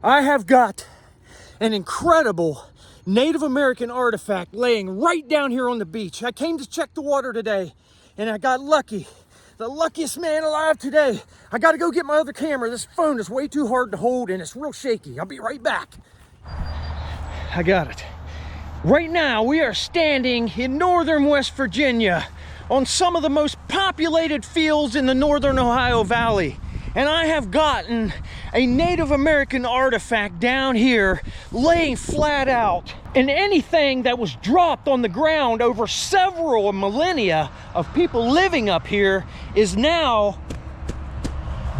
I have got an incredible Native American artifact laying right down here on the beach. I came to check the water today and I got lucky. The luckiest man alive today. I gotta go get my other camera. This phone is way too hard to hold and it's real shaky. I'll be right back. I got it. Right now we are standing in northern West Virginia on some of the most populated fields in the northern Ohio Valley. And I have gotten a Native American artifact down here laying flat out. And anything that was dropped on the ground over several millennia of people living up here is now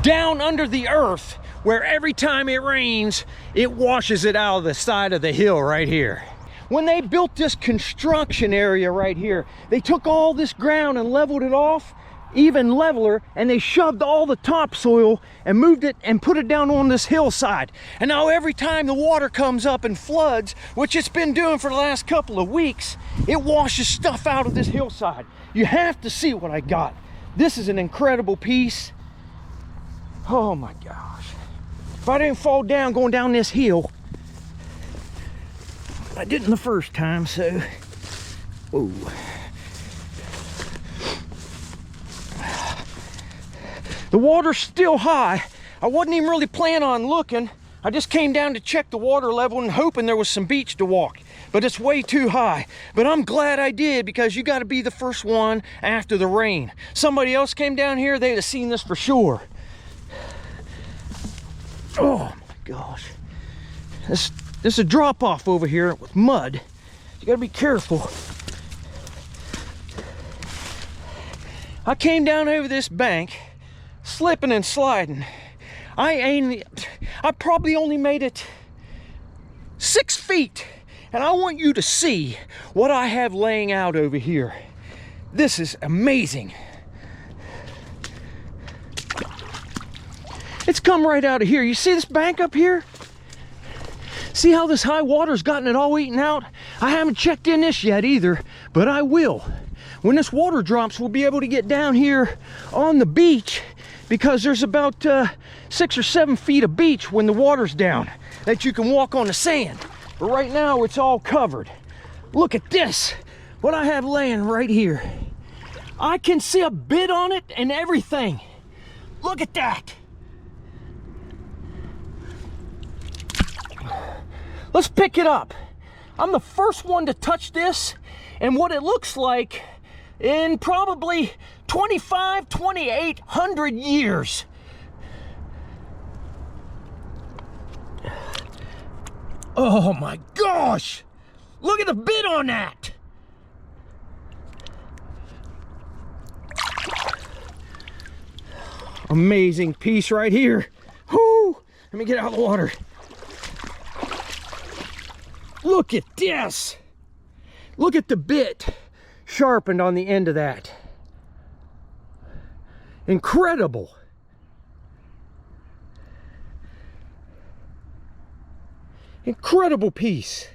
down under the earth, where every time it rains, it washes it out of the side of the hill right here. When they built this construction area right here, they took all this ground and leveled it off, even leveler, and they shoved all the topsoil and moved it and put it down on this hillside. And now every time the water comes up and floods, which it's been doing for the last couple of weeks, it washes stuff out of this hillside. You have to see what I got. This is an incredible piece. Oh my gosh. If I didn't fall down going down this hill, I didn't the first time, so whoa. The water's still high. I wasn't even really planning on looking. I just came down to check the water level and hoping there was some beach to walk, but it's way too high. But I'm glad I did, because you got to be the first one after the rain. Somebody else came down here, they'd have seen this for sure. Oh my gosh. This is a drop off over here with mud. You got to be careful. I came down over this bank, slipping and sliding. I probably only made it 6 feet, and I want you to see what I have laying out over here. This is amazing. It's come right out of here. You see this bank up here? See how this high water's gotten it all eaten out? I haven't checked in this yet either, but I will. When this water drops, we'll be able to get down here on the beach, because there's about 6 or 7 feet of beach when the water's down that you can walk on the sand. But right now it's all covered. Look at this, what I have laying right here. I can see a bit on it and everything. Look at that. Let's pick it up. I'm the first one to touch this, and what it looks like in probably 2,800 years. Oh my gosh! Look at the bit on that! Amazing piece right here. Whoo! Let me get out of the water. Look at this! Look at the bit sharpened on the end of that. Incredible. Incredible piece.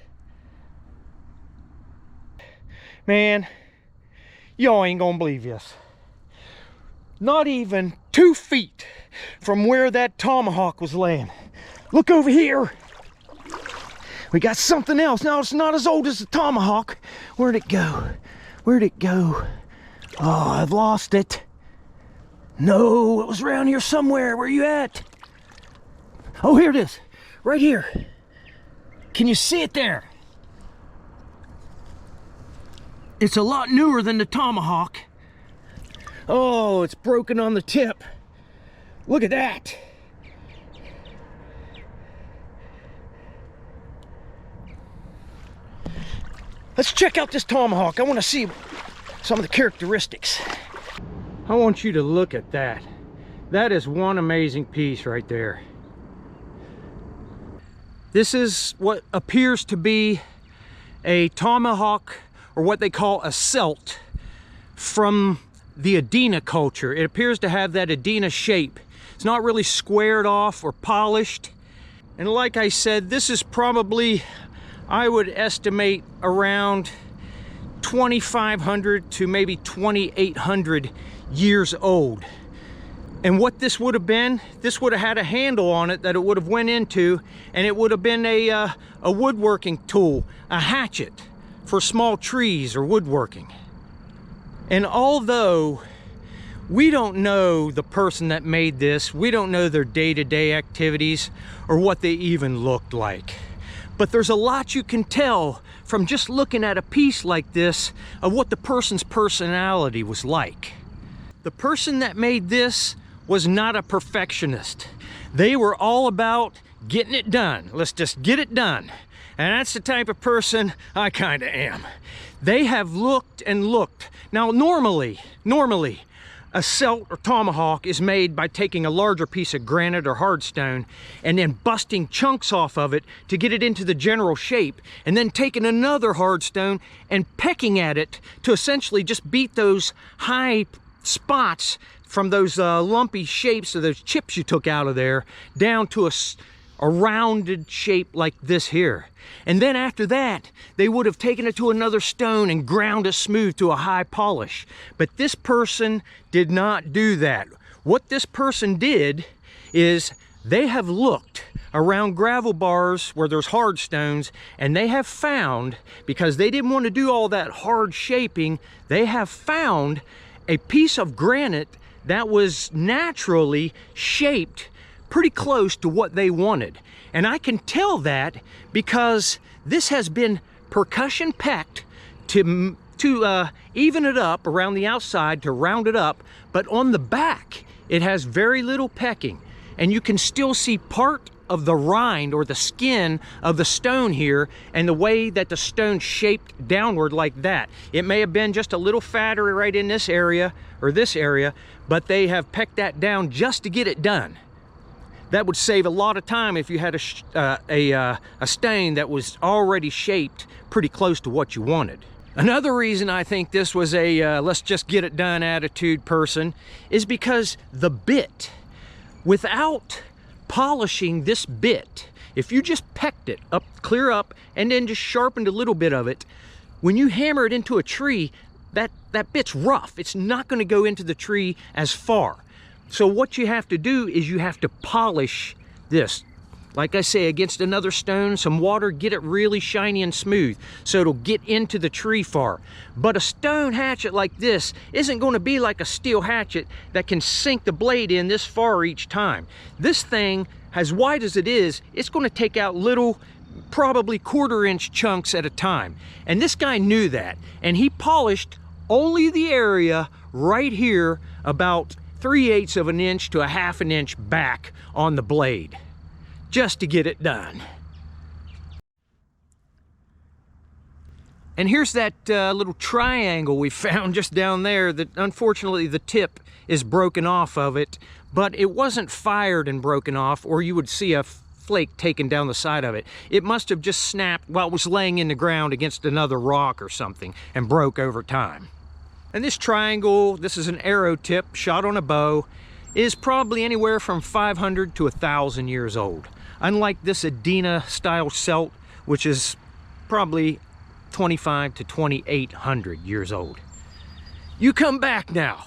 Man, y'all ain't gonna believe this. Not even 2 feet from where that tomahawk was laying. Look over here. We got something else. Now, it's not as old as the tomahawk. Where'd it go? Where'd it go? Oh, I've lost it. No, it was around here somewhere. Where are you at? Oh, here it is. Right here. Can you see it there? It's a lot newer than the tomahawk. Oh, it's broken on the tip. Look at that. Let's check out this tomahawk. I want to see some of the characteristics. I want you to look at that. That is one amazing piece right there. This is what appears to be a tomahawk, or what they call a selt, from the Adena culture. It appears to have that Adena shape. It's not really squared off or polished. And like I said, this is probably, I would estimate, around 2,500 to maybe 2,800 years old. And what this would have been, this would have had a handle on it that it would have went into, and it would have been a woodworking tool, a hatchet for small trees or woodworking. And although we don't know the person that made this, we don't know their day-to-day activities or what they even looked like, but there's a lot you can tell from just looking at a piece like this of what the person's personality was like. The person that made this was not a perfectionist. They were all about getting it done. Let's just get it done. And that's the type of person I kind of am. They have looked and looked. Now, normally, a selt or tomahawk is made by taking a larger piece of granite or hardstone and then busting chunks off of it to get it into the general shape, and then taking another hardstone and pecking at it to essentially just beat those high spots from those lumpy shapes of those chips you took out of there down to a rounded shape like this here. And then after that, they would have taken it to another stone and ground it smooth to a high polish. But this person did not do that. What this person did is they have looked around gravel bars where there's hard stones, and they have found, because they didn't want to do all that hard shaping, they have found a piece of granite that was naturally shaped pretty close to what they wanted. And I can tell that because this has been percussion pecked to even it up around the outside, to round it up, but on the back it has very little pecking, and you can still see part of the rind or the skin of the stone here, and the way that the stone shaped downward like that. It may have been just a little fatter right in this area or this area, but they have pecked that down just to get it done. That would save a lot of time if you had a stain that was already shaped pretty close to what you wanted. Another reason I think this was a let's just get it done attitude person is because the bit, without polishing this bit, if you just pecked it up, clear up, and then just sharpened a little bit of it, when you hammer it into a tree, that bit's rough. It's not going to go into the tree as far. So what you have to do is you have to polish this. Like I say, against another stone, some water, get it really shiny and smooth so it'll get into the tree far. But a stone hatchet like this isn't going to be like a steel hatchet that can sink the blade in this far each time. This thing, as wide as it is, it's going to take out little, probably 1/4 inch chunks at a time. And this guy knew that, and he polished only the area right here about 3/8 of an inch to a 1/2 an inch back on the blade, just to get it done. And here's that little triangle we found just down there that unfortunately the tip is broken off of it, but it wasn't fired and broken off, or you would see a flake taken down the side of it. It must have just snapped while it was laying in the ground against another rock or something and broke over time. And this triangle, this is an arrow tip shot on a bow, is probably anywhere from 500 to 1,000 years old. Unlike this Adena style selt, which is probably 25 to 2,800 years old. You come back now.